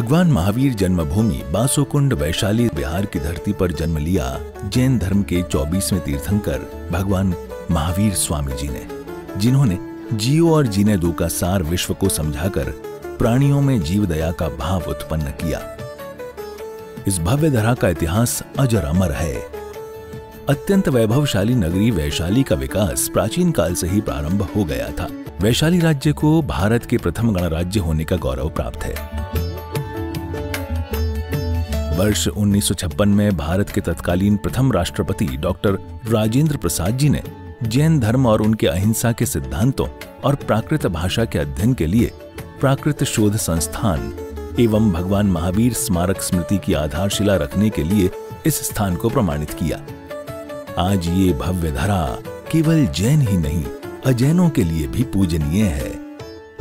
भगवान महावीर जन्मभूमि बासोकुंड वैशाली बिहार की धरती पर जन्म लिया जैन धर्म के 24वें तीर्थंकर भगवान महावीर स्वामी जी ने, जिन्होंने जियो और जीने दो का सार विश्व को समझाकर प्राणियों में जीव दया का भाव उत्पन्न किया। इस भव्य धरा का इतिहास अजर अमर है। अत्यंत वैभवशाली नगरी वैशाली का विकास प्राचीन काल से ही प्रारंभ हो गया था। वैशाली राज्य को भारत के प्रथम गणराज्य होने का गौरव प्राप्त है। वर्ष 1956 में भारत के तत्कालीन प्रथम राष्ट्रपति डॉक्टर राजेंद्र प्रसाद जी ने जैन धर्म और उनके अहिंसा के सिद्धांतों और प्राकृत भाषा के अध्ययन के लिए प्राकृत शोध संस्थान एवं भगवान महावीर स्मारक स्मृति की आधारशिला रखने के लिए इस स्थान को प्रमाणित किया। आज ये भव्य धरा केवल जैन ही नहीं, अजैनों के लिए भी पूजनीय है।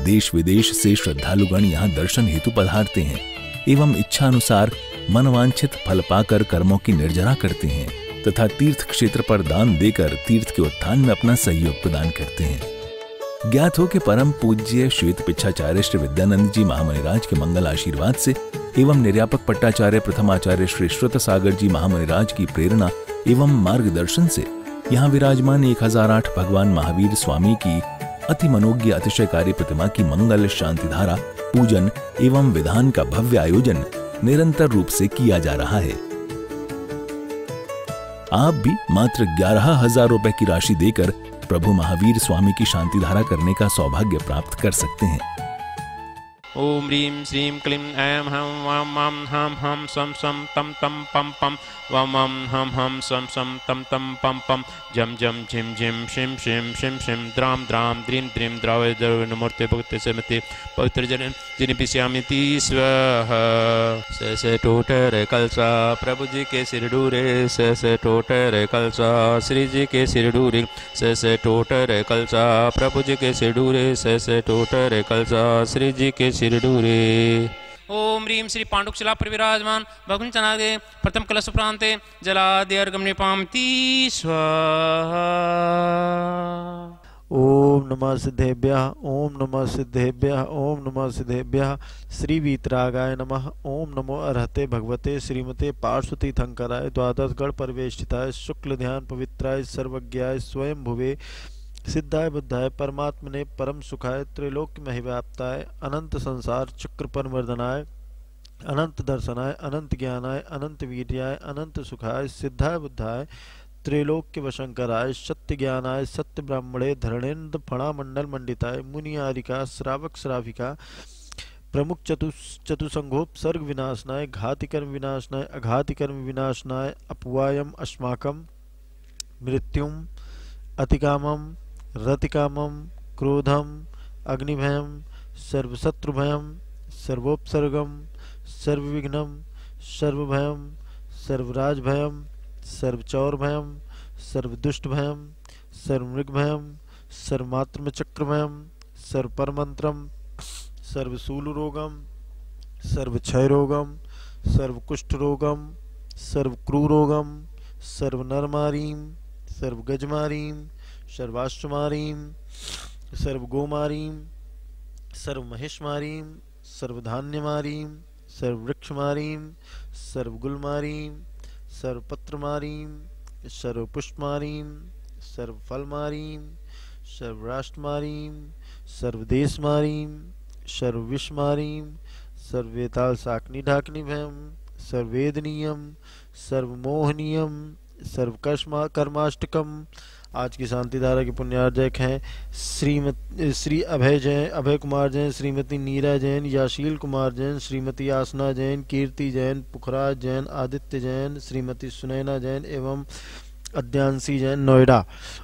देश विदेश से श्रद्धालुगण यहाँ दर्शन हेतु पधारते हैं एवं इच्छा अनुसार मनवांछित फल पाकर कर्मों की निर्जरा करते हैं तथा तीर्थ क्षेत्र पर दान देकर तीर्थ के उत्थान में अपना सहयोग प्रदान करते हैं। ज्ञात हो कि परम पूज्य श्वेत पिच्छाचार्य श्री विद्यानंद जी महामुनिराज के मंगल आशीर्वाद से एवं निर्यापक पट्टाचार्य प्रथमाचार्य श्री श्रुत सागर जी महामुनिराज की प्रेरणा एवं मार्गदर्शन से यहाँ विराजमान 1008 भगवान महावीर स्वामी की अति मनोज्ञ अतिशयकारी प्रतिमा की मंगल शांति धारा पूजन एवं विधान का भव्य आयोजन निरंतर रूप से किया जा रहा है। आप भी मात्र 11,000 रुपए की राशि देकर प्रभु महावीर स्वामी की शांति धारा करने का सौभाग्य प्राप्त कर सकते हैं। ओम ह्रीं श्रीं क्लीं ऐं हम वां वां हम हम सम सम तम तम पम पम वां वां हम हम सम सम तम तम पम पम जम जम झिम झिम शिम शिम शिम शिम द्राम द्राम द्रीं द्रीं द्रावय द्रविणमूर्ते भक्ति समिति पवित्र जन जिन पिश्यामिति स्वः से टूटे रे कलसा प्रभु जी के सिर डूरे से टूटे रे कलसा श्री जी के सिर डूरे से टूटे रे कलसा प्रभु जी के सिर डूरे से टूटे रे कलसा श्री जी के सिर डूरे। ओम ह्रीं श्री पांडुकशिला पर विराजमान भगवान चनादे प्रथम कलश प्रांते जलादि अर्घम निपामति स्वाहा। ओम नमः सिद्धेभ्यः ओम नमः सिद्धेभ्यः ओम नमः सिद्धेभ्यः श्री वीतरागाय नमः। ओम नमो अर्हते भगवते श्रीमते पार्श्वतीर्थंकराय द्वादशगण परिवेष्टिताय शुक्ल ध्यान पवित्राय सर्वज्ञाय स्वयं भुवे सिद्धाय बुद्धाय परमात्मने परम सुखाय त्रैलोक्य महिव्याप्ताय अनंत संसार चक्र परमर्दनाय अनंत दर्शनाय अनंत ज्ञानाय अनंत वीर्याय अनंत सुखाय सिद्धाय बुद्धाय त्रैलोक्य वशंकराय सत्य ज्ञानाय सत्य ब्राह्मणे धरणेन्द्र फणा मंडल मंडिताय मुनियारिका श्रावक श्राविका प्रमुख चतुसंघोपसर्ग विनाशनाय घातिकर्म विनाशनाय अघातिकर्म विनाशनाय अपवायम अस्माकम मृत्युम अतिकामम रतिकामम क्रोधम अग्निभयम सर्वशत्रुभयम सर्वोपसर्गम सर्वविघ्नम सर्वभयम सर्वराजभयम सर्वचौरभयम सर्वदुष्टभयम सर्वमृगभयम सर्वमात्रचक्रभयम सर्वपरमंत्रम सर्वशूलरोगम सर्वक्षयरोगम सर्वकुष्ठरोगम सर्वक्रूरोगम सर्वनरमारीम सर्वगजमारीम सर्वाश्वमारीम सर्वगोमारीम सर्वमहेशमारीम सर्वधान्यमारीम सर्ववृक्षमारीम सर्वगुलमारीम सर्वपत्रमारीम सर्वपुष्पमारीम सर्वफलमारीम सर्वराष्ट्रमारीम सर्वदेशमारीम सर्वविषमारीम सर्ववेताल साकनी ढाकनी भयम सर्ववेदनीयम सर्वमोहनीयम सर्वकर्माष्टकम। आज की शांति धारा के पुण्यार्जक हैं श्री अभय कुमार जैन, श्रीमती नीरा जैन, याशील कुमार जैन, श्रीमती आसना जैन, कीर्ति जैन, पुखराज जैन, आदित्य जैन, श्रीमती सुनैना जैन एवं अद्यांशी जैन नोएडा।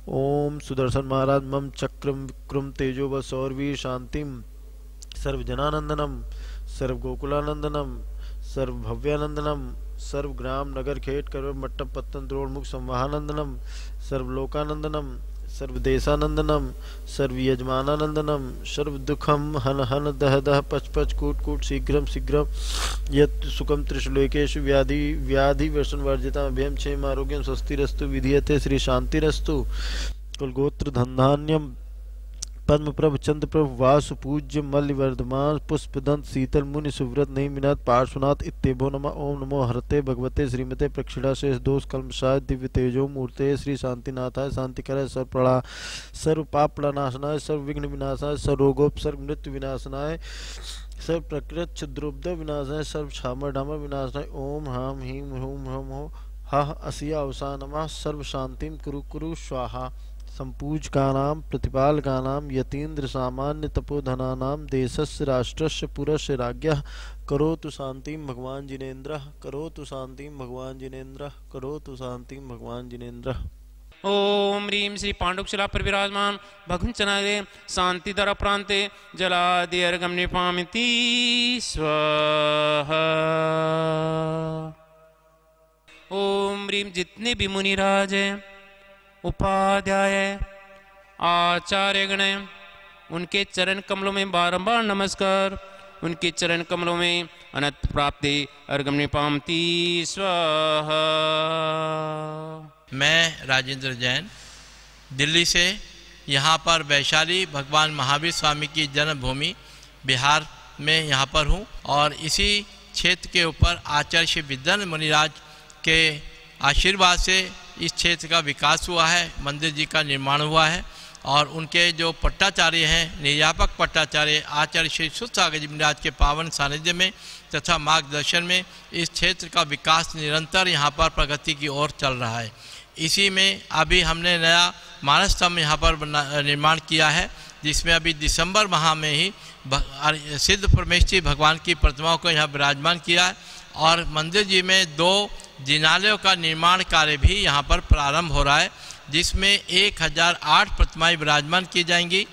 ओम सुदर्शन महाराज मम चक्रम विक्रम तेजो व सौरवीर शांतिम सर्वजनानंदनम सर्वगोकुलानंदनम सर्वभव्यानंदनम सर्वग्राम नगर खेट कर मट्टम पत्तन द्रोण मुख संवाहानंदनम सर्वलोकानंदनम सर्वदेशानंदनम सर्वयजमानानंदनम सर्वदुखम हन हन दह दह पच पच कूट कूट शीघ्रम शीघ्रम यत् सुखम त्रिशुलेकेशु व्याधि व्याधि व्यसन वर्जिता अभ्यम क्षेम आरोग्यम स्वस्तिरस्तु विधीयते श्री शांतिरस्तु कुलगोत्र धनधान्यम पद्मप्रभ चंद्रप्रभ वासु पूज्य मल्लिवर्धमान पुष्पदंत शीतल मुनि सुव्रत नहीं मिनाथ पार्श्वनाथ इत्येभो नमः। ओम नमो हरते भगवते श्रीमते प्रक्षिणा शेष दोष कल्मषाय दिव्य तेजो मूर्ते श्री शांतिनाथाय शांतिकराय सर्वप्रणा सर्व पाप प्रणाशनाय सर्व विघ्न विनाशाय सर्व रोगोपसर्ग मृत्यु विनाशनाय सर्व प्रकृत छिद्रोब्ध विनाशाय सर्व छामर ढामर विनाशनाय। ओम ह्राम ह्रीम ह्रूम ह्रम हो हा असिया अवसा नमः। सर्व शांतिम कुरु कुरु स्वाहा। संपूजकानां प्रतिपालकानां यतीन्द्र सामान्य तपोधनानां देशस्य राष्ट्रस्य पुरस्य राज्ञः करोतु शांतिं भगवान जिनेन्द्रः करोतु शांतिं भगवान जिनेन्द्रः करोतु शांतिं भगवान जिनेन्द्रः। ओम ह्रीं श्री पांडुकशिला पर विराजमान भगुंचनारे शांतिधर प्रांते जलादि अर्घम निपामिति स्वाहा। ओम ह्रीं जितने भी मुनिराज हैं, उपाध्याय, आचार्यगण, उनके चरण कमलों में बारंबार नमस्कार। उनके चरण कमलों में अनंत प्राप्ति अर्घम निपामिति स्वाहा। मैं राजेंद्र जैन दिल्ली से यहाँ पर वैशाली भगवान महावीर स्वामी की जन्मभूमि बिहार में यहाँ पर हूँ और इसी क्षेत्र के ऊपर आचार्य श्री विद्यानंद मुनिराज के आशीर्वाद से इस क्षेत्र का विकास हुआ है, मंदिर जी का निर्माण हुआ है और उनके जो पट्टाचार्य हैं, निर्यापक पट्टाचार्य आचार्य श्री सुसागर जी मुनिराज के पावन सानिध्य में तथा मार्गदर्शन में इस क्षेत्र का विकास निरंतर यहाँ पर प्रगति की ओर चल रहा है। इसी में अभी हमने नया मानस स्तंभ यहाँ पर निर्माण किया है, जिसमें अभी दिसंबर माह में ही सिद्ध परमेश्वरी भगवान की प्रतिमाओं को यहाँ विराजमान किया है और मंदिर जी में 2 जिनालयों का निर्माण कार्य भी यहाँ पर प्रारंभ हो रहा है, जिसमें 1008 प्रतिमाएं विराजमान की जाएंगी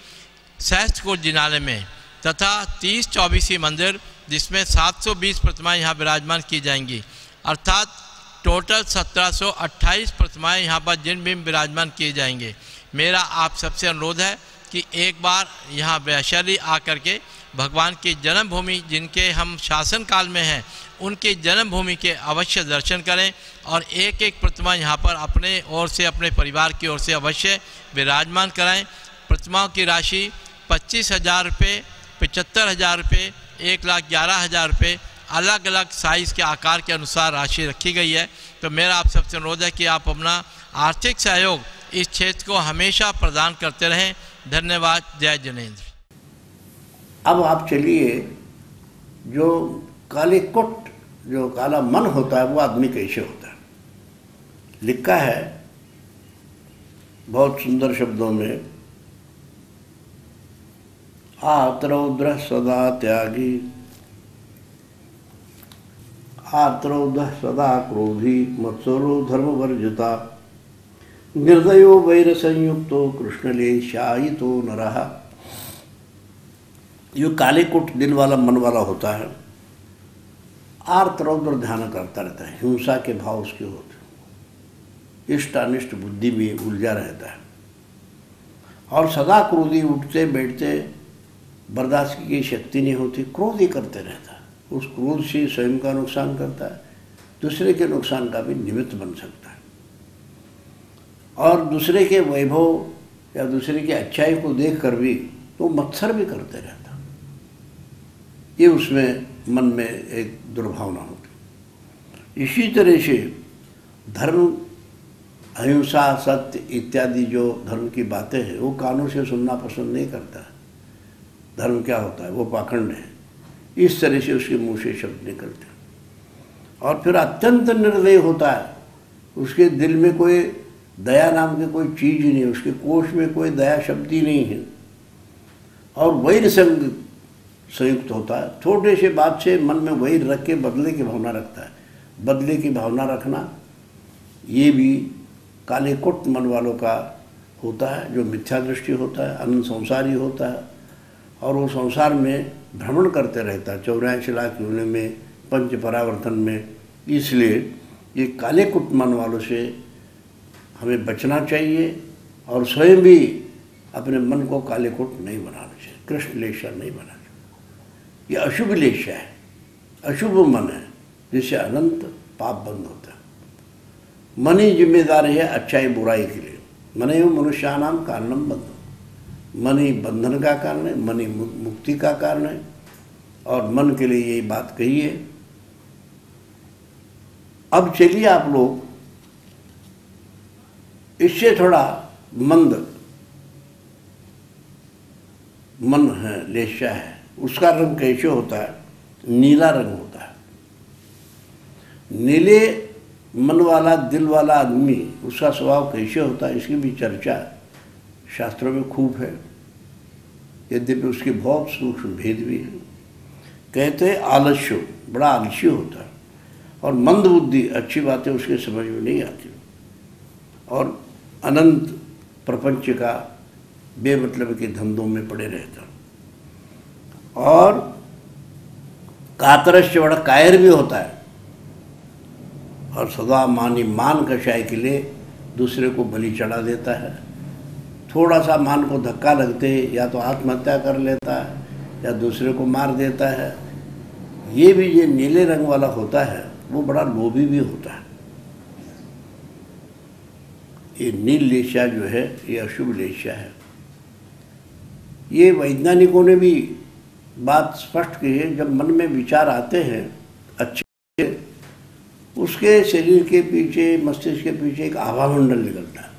सहस्त्रकूट जिनालय में तथा 30-24 मंदिर जिसमें 720 प्रतिमाएं यहाँ विराजमान की जाएंगी, अर्थात टोटल 1728 प्रतिमाएं यहाँ पर जिन भी विराजमान किए जाएंगे। मेरा आप सबसे अनुरोध है कि एक बार यहाँ वैशाली आकर के भगवान की जन्मभूमि जिनके हम शासन काल में हैं उनकी जन्मभूमि के अवश्य दर्शन करें और एक एक प्रतिमा यहाँ पर अपने ओर से अपने परिवार की ओर से अवश्य विराजमान कराएं। प्रतिमाओं की राशि 25,000 रुपये, 75,000 रुपये, 1,11,000 रुपये अलग अलग साइज़ के आकार के अनुसार राशि रखी गई है। तो मेरा आप सबसे अनुरोध है कि आप अपना आर्थिक सहयोग इस क्षेत्र को हमेशा प्रदान करते रहें। धन्यवाद। जय जिनेन्द्र। अब आप चलिए, जो काले कुट जो काला मन होता है वो आदमी कैसे होता है, लिखा है बहुत सुंदर शब्दों में, आर्तरौद्र सदा त्यागी, आर्तरौद्र सदा क्रोधी, मत्सरो धर्मवर्जिता, निर्दयो वैर संयुक्तो कृष्णलेशायितो नरः। जो काले कुट दिल वाला मन वाला होता है, आर्तरौद्र ध्यान करता रहता है, हिंसा के भाव उसके होते हैं, इष्ट अनिष्ट बुद्धि में उलझा रहता है और सदा क्रोधी, उठते बैठते बर्दाश्त की शक्ति नहीं होती, क्रोध ही करते रहता है। उस क्रोध से स्वयं का नुकसान करता है, दूसरे के नुकसान का भी निमित्त बन सकता है और दूसरे के वैभव या दूसरे की अच्छाई को देख कर भी तो मत्सर भी करते रहता। ये उसमें मन में एक दुर्भावना होती। इसी तरह से धर्म, अहिंसा, सत्य इत्यादि जो धर्म की बातें हैं वो कानों से सुनना पसंद नहीं करता। धर्म क्या होता है, वो पाखंड है, इस तरह से उसके मुंह से शब्द निकलते हैं और फिर अत्यंत निर्दय होता है, उसके दिल में कोई दया नाम की कोई चीज़ ही नहीं, उसके कोश में कोई दया शब्द ही नहीं है और वैर संग संयुक्त होता है। छोटे से बात से मन में वैर रख के बदले की भावना रखता है। बदले की भावना रखना ये भी काले कुट मन वालों का होता है, जो मिथ्या दृष्टि होता है, अनंत संसारी होता है और वो संसार में भ्रमण करते रहता है 84 लाख योनि में, पंच परावर्तन में। इसलिए ये काले कुट मन वालों से हमें बचना चाहिए और स्वयं भी अपने मन को काले कुट नहीं बनाना चाहिए, कृष्ण लेशा नहीं बनाना चाहिए। ये अशुभ लेशा है, अशुभ मन है, जिससे अनंत पाप बंद होता है। मन ही जिम्मेदार है अच्छाई बुराई के लिए। मन एवं मनुष्यानाम कारणम बंधो, मन ही बंधन का कारण है, मन ही मुक्ति का कारण है, और मन के लिए यही बात कही है। अब चलिए आप लोग इससे थोड़ा मंद मन है, लेशा है, उसका रंग कैसे होता है? नीला रंग होता है। नीले मन वाला, दिल वाला आदमी, उसका स्वभाव कैसे होता है, इसकी भी चर्चा शास्त्रों में खूब है, यद्यपि उसके बहुत सूक्ष्म भेद भी है। कहते हैं आलस्य, बड़ा आलसी होता है, और मंद बुद्धि, अच्छी बातें उसके समझ में नहीं आती, और अनंत प्रपंच का बेमतलब के धंधों में पड़े रहता, और कातरस्य, बड़ा कायर भी होता है, और सदा मानी मान कषाय के लिए दूसरे को बलि चढ़ा देता है। थोड़ा सा मान को धक्का लगते या तो आत्महत्या कर लेता है या दूसरे को मार देता है। ये भी ये नीले रंग वाला होता है, वो बड़ा लोभी भी होता है। ये नील लेशा जो है, ये अशुभ लेशा है। ये वैज्ञानिकों ने भी बात स्पष्ट की है। जब मन में विचार आते हैं अच्छे, उसके शरीर के पीछे, मस्तिष्क के पीछे एक आभामंडल निकलता है।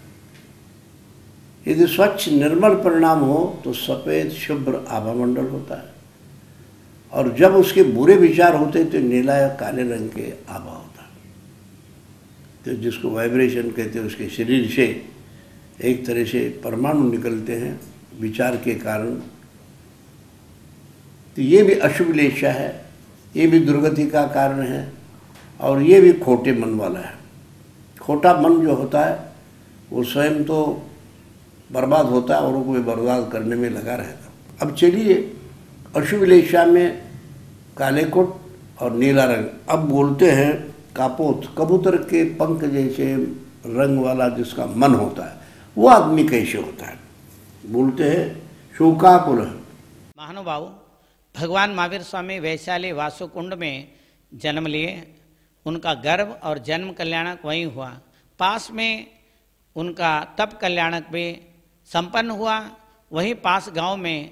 यदि स्वच्छ निर्मल परिणाम हो तो सफ़ेद शुभ्र आभामंडल होता है, और जब उसके बुरे विचार होते तो नीला या काले रंग के आभा होता है। तो जिसको वाइब्रेशन कहते हैं, उसके शरीर से एक तरह से परमाणु निकलते हैं विचार के कारण। तो ये भी अशुभ लेशा है, ये भी दुर्गति का कारण है, और ये भी खोटे मन वाला है। खोटा मन जो होता है वो स्वयं तो बर्बाद होता है, औरों को भी बर्बाद करने में लगा रहता। अब चलिए अशुभ लेशा में काले कोट और नीला रंग। अब बोलते हैं कापोत, कबूतर के पंख जैसे रंग वाला जिसका मन होता है, वो आदमी कैसे होता है? बोलते हैं शोकाकुल। महानुभाव, भगवान महावीर स्वामी वैशाली वासुकुंड में जन्म लिए। उनका गर्भ और जन्म कल्याणक वहीं हुआ। पास में उनका तप कल्याणक भी संपन्न हुआ। वहीं पास गांव में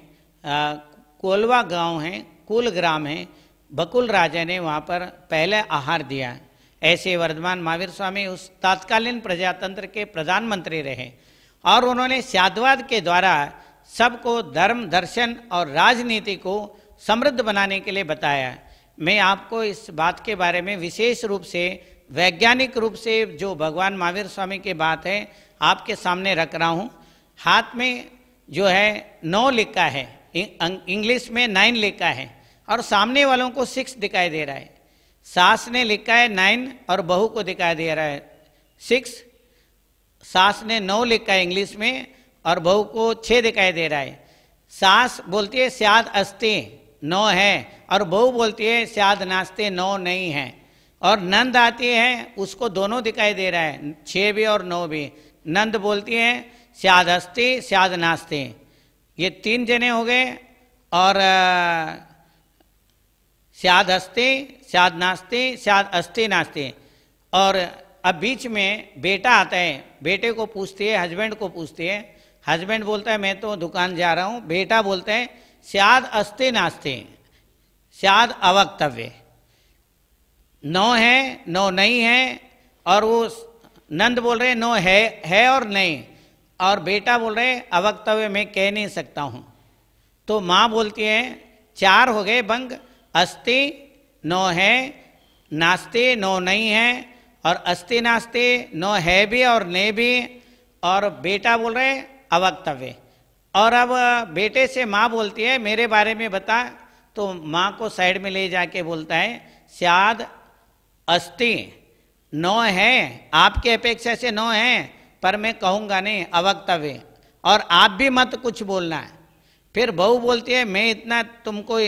कोलवा गांव है, कुल ग्राम है, बकुल राजा ने वहाँ पर पहले आहार दिया। ऐसे वर्धमान महावीर स्वामी उस तत्कालीन प्रजातंत्र के प्रधानमंत्री रहे, और उन्होंने साध्यवाद के द्वारा सबको धर्म, दर्शन और राजनीति को समृद्ध बनाने के लिए बताया। मैं आपको इस बात के बारे में विशेष रूप से, वैज्ञानिक रूप से जो भगवान महावीर स्वामी की बात है आपके सामने रख रहा हूँ। हाथ में जो है 9 लिखा है, इंग्लिश में 9 लिखा है, और सामने वालों को 6 दिखाई दे रहा है। सास ने लिखा है 9 और बहू को दिखाई दे रहा है 6। सास ने 9 लिखा है इंग्लिश में और बहू को 6 दिखाई दे रहा है। सास बोलती है स्याद अस्ते 9 है, और बहू बोलती है स्याद नास्ते 9 नहीं है। और नंद आती है, उसको दोनों दिखाई दे रहा है, 6 भी और 9 भी। नंद बोलती है स्याद हस्ते स्याद नास्ते। ये 3 जने हो गए, और स्याद हस्ते स्याद नास्ते स्याद अस्ते नास्ते। और अब बीच में बेटा आता है, बेटे को पूछती है, हस्बैंड को पूछती है। हस्बैंड बोलता है मैं तो दुकान जा रहा हूँ। बेटा बोलता है स्याद अस्ते नास्ते स्याद अवक्तव्य। 9 है 9 नहीं है, और वो नंद बोल रहे 9 है और नहीं, और बेटा बोल रहे अवक्तव्य मैं कह नहीं सकता हूँ। तो माँ बोलती है 4 हो गए भंग, अस्ति 9 है, नास्ते 9 नहीं है, और अस्ति नास्ते 9 है भी और नहीं भी, और बेटा बोल रहे अवक्तव्य। और अब बेटे से माँ बोलती है मेरे बारे में बता। तो माँ को साइड में ले जाके बोलता है स्याद अस्ति 9 है, आपके अपेक्षा से 9 है, पर मैं कहूँगा नहीं अवक्तव्य, और आप भी मत कुछ बोलना है। फिर बहू बोलती है मैं इतना तुमको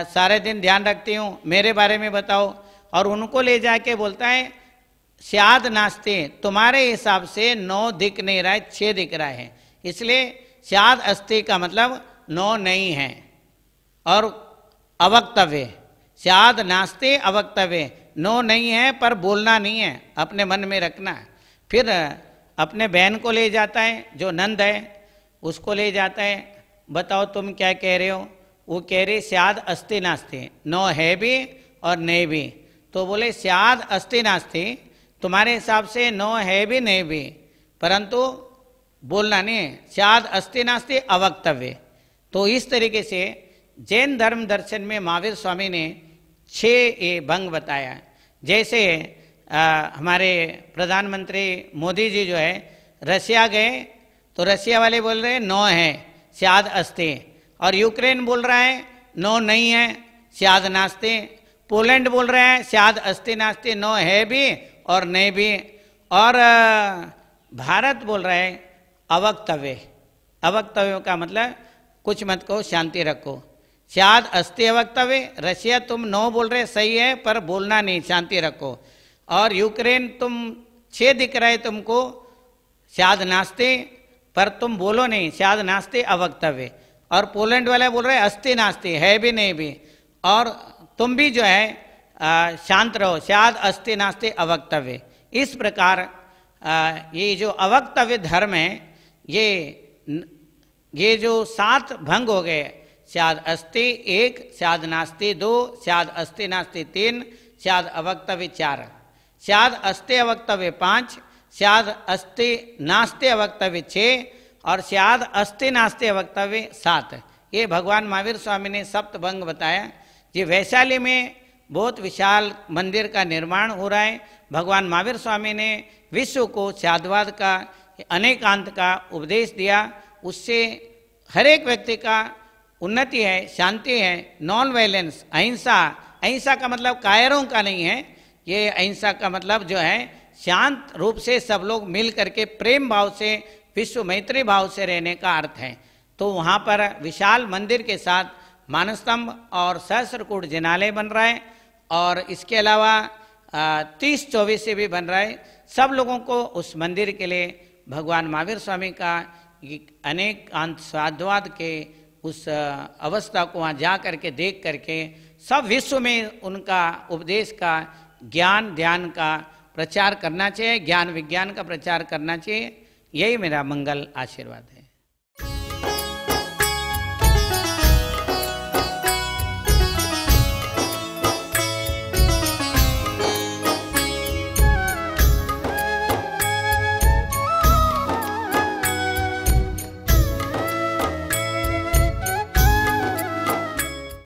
सारे दिन ध्यान रखती हूँ, मेरे बारे में बताओ। और उनको ले जाके बोलता है स्याद नास्ते तुम्हारे हिसाब से 9 दिख नहीं रहा है, 6 दिख रहा है, इसलिए स्याद अस्ति का मतलब 9 नहीं है। और अवक्तव्य स्याद नास्ते अवक्तव्य 9 नहीं है, पर बोलना नहीं है, अपने मन में रखना है। फिर अपने बहन को ले जाता है जो नंद है, उसको ले जाता है, बताओ तुम क्या कह रहे हो? वो कह रहे स्याद अस्ति नास्ति, नो है भी और नहीं भी। तो बोले स्याद अस्ति नास्ति, तुम्हारे हिसाब से नो है भी नहीं भी, परंतु बोलना नहीं है, स्याद अस्ति नास्ति अवक्तव्य। तो इस तरीके से जैन धर्म दर्शन में महावीर स्वामी ने 6 ये भंग बताया। जैसे हमारे प्रधानमंत्री मोदी जी जो है रशिया गए तो रशिया वाले बोल रहे हैं नो है स्याद अस्ति, और यूक्रेन बोल रहा है नो नहीं है स्याद नास्ति, पोलैंड बोल रहे हैं स्याद अस्ति नास्ति, नो है भी और नहीं भी, और भारत बोल रहा है अवक्तव्य। अवक्तव्य का मतलब कुछ मत कहो, शांति रखो, स्याद अस्ति अवक्तव्य। रशिया तुम नो बोल रहे सही है पर बोलना नहीं, शांति रखो। और यूक्रेन तुम 6 दिख रहा है तुमको स्याद नास्ति, पर तुम बोलो नहीं, स्याद नास्ति अवक्तव्य। और पोलैंड वाला बोल रहे अस्ति नास्ति, है भी नहीं भी, और तुम भी जो है शांत रहो, स्याद अस्ति नास्ति अवक्तव्य। इस प्रकार ये जो अवक्तव्य धर्म है, ये जो 7 भंग हो गए, स्याद अस्ति 1, स्याद नास्ति 2, स्याद अस्ति नास्ति 3, स्याद अवक्तव्य 4, स्याद अस्ति अवक्तव्य 5, स्याद अस्ति नास्ति अवक्तव्य 6, और स्याद अस्ति नास्ति अवक्तव्य 7। ये भगवान महावीर स्वामी ने सप्तभंग बताया। जी वैशाली में बहुत विशाल मंदिर का निर्माण हो रहा है। भगवान महावीर स्वामी ने विश्व को स्याद्वाद का, अनेकांत का उपदेश दिया। उससे हर एक व्यक्ति का उन्नति है, शांति है, नॉन वायलेंस, अहिंसा। अहिंसा का मतलब कायरों का नहीं है, ये अहिंसा का मतलब जो है शांत रूप से सब लोग मिल करके प्रेम भाव से, विश्व मैत्री भाव से रहने का अर्थ है। तो वहाँ पर विशाल मंदिर के साथ मानस्तंभ और सहस्त्रकूट जिनालय बन रहा है, और इसके अलावा 30-24 से भी बन रहा है। सब लोगों को उस मंदिर के लिए भगवान महावीर स्वामी का अनेक अंत स्वाद्वाद के उस अवस्था को वहाँ जा करके देख करके सब विश्व में उनका उपदेश का, ज्ञान ध्यान का प्रचार करना चाहिए, ज्ञान विज्ञान का प्रचार करना चाहिए। यही मेरा मंगल आशीर्वाद है।